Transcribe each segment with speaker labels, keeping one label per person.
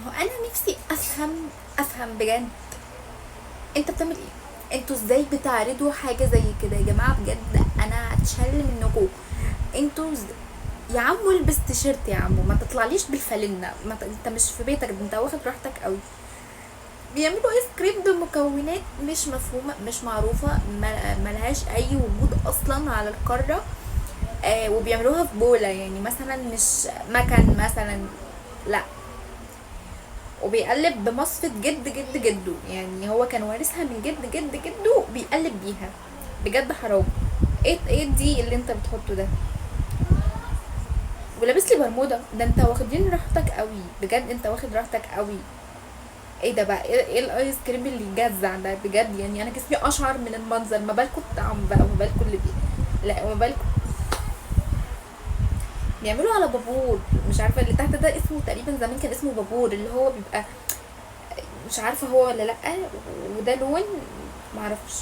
Speaker 1: هو انا نفسي افهم بجد، انت بتعمل ايه؟ انتوا ازاي بتعرضوا حاجه زي كده يا جماعه؟ بجد انا هتشل منكم. انتوا يا عمو البس تيشيرت يا عمو، ما تطلعليش بالفالنة، انت مش في بيتك، ده انت واخد راحتك قوي. بيعملوا ايس كريم بمكونات مش مفهومه مش معروفه، ملهاش اي وجود اصلا على القاره. وبيعملوها في بوله، يعني مثلا مش مكن مثلا، لا. وبيقلب بمصفة جد جد جده، يعني هو كان وارثها من جد جد جده بيقلب بيها. بجد حرام. ايه دي اللي انت بتحطه ده؟ ولابس لي برمودا، ده انت واخدين راحتك قوي، بجد انت واخد راحتك قوي. ايه ده بقى؟ ايه الايس كريم اللي يجزع ده بجد؟ يعني انا جسمي اشعر من المنظر، ما بالكم الطعم بقى، ما بالكم اللي لا، ما بالكم. بيعملوا على بابور، مش عارفه اللي تحت ده اسمه تقريبا، زمان كان اسمه بابور، اللي هو بيبقى مش عارفه هو ولا لا. وده لون معرفش.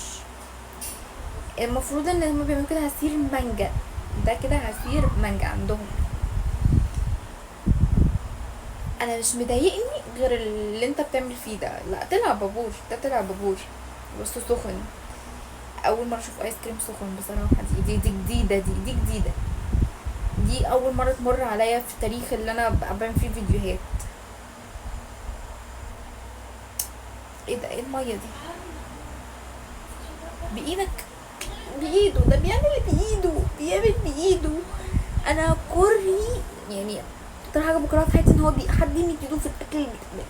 Speaker 1: المفروض ان هما بيعملوا كده عصير مانجا، ده كده عصير مانجا عندهم. انا مش مضايقني غير اللي انت بتعمل فيه ده، لا طلع بابور، ده طلع بابور. بس سخن. اول مره اشوف ايس كريم سخن بصراحه، دي جديده، دي جديده. دي اول مره تمر عليا في التاريخ اللي انا بعمل فيه فيديوهات. ايه ده؟ ايه الميه دي بايدك؟ بايده، ده بيعمل بايده، بيعمل بايده. انا كرهي يعني، اكتر حاجه بكرهها في حياتي ان هو حد يمد ايده في الاكل اللي بيتعمل.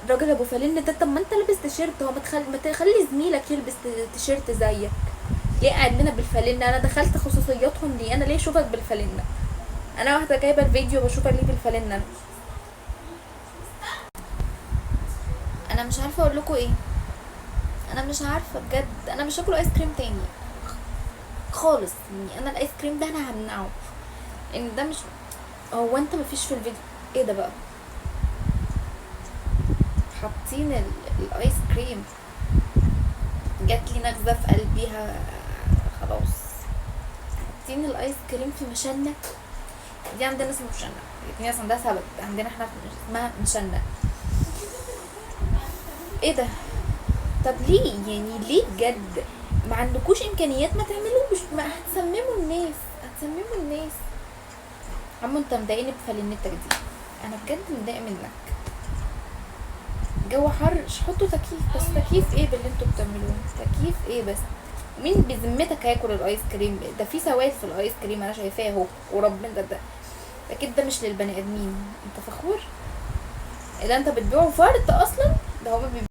Speaker 1: الراجل ابو فالين ده، طب ما انت لابس تيشيرت، هو ما تخلي زميلك يلبس تيشيرت زيك. ليه قاعد لنا بالفالنة؟ انا دخلت خصوصياتهم ليه؟ انا ليه اشوفك بالفالنة؟ انا واحده جايبه الفيديو بشوفك ليه بالفالنة؟ انا مش عارفه اقول لكم ايه. انا مش عارفه بجد، انا مش هاكل ايس كريم تاني خالص. يعني انا الايس كريم ده انا همنعه، ان ده مش. هو انت مفيش في الفيديو؟ ايه ده بقى؟ حاطين الايس كريم، جات لي نغزه في قلبيها خلاص. حاطين الايس كريم في مشنة. دي عندنا اسمه مشنة، في ناس عندها سبب، عندنا احنا اسمها مشنة. ايه ده؟ طب ليه يعني؟ ليه بجد؟ ما عندكوش امكانيات؟ ما تعملوش، ما هتسمموا الناس، هتسمموا الناس. عمو انت مضايقني بفلنتك دي، انا بجد متضايقه منك. جو حر، حطوا تكييف، بس تكييف ايه باللي انتوا بتعملوه؟ تكييف ايه بس؟ مين بذمتك هياكل الايس كريم ده؟ في سواد في الايس كريم انا شايفاه اهو، وربنا ده اكيد ده مش للبني ادمين. انت فخور؟ اذا انت بتبيعه فرد اصلا، ده هما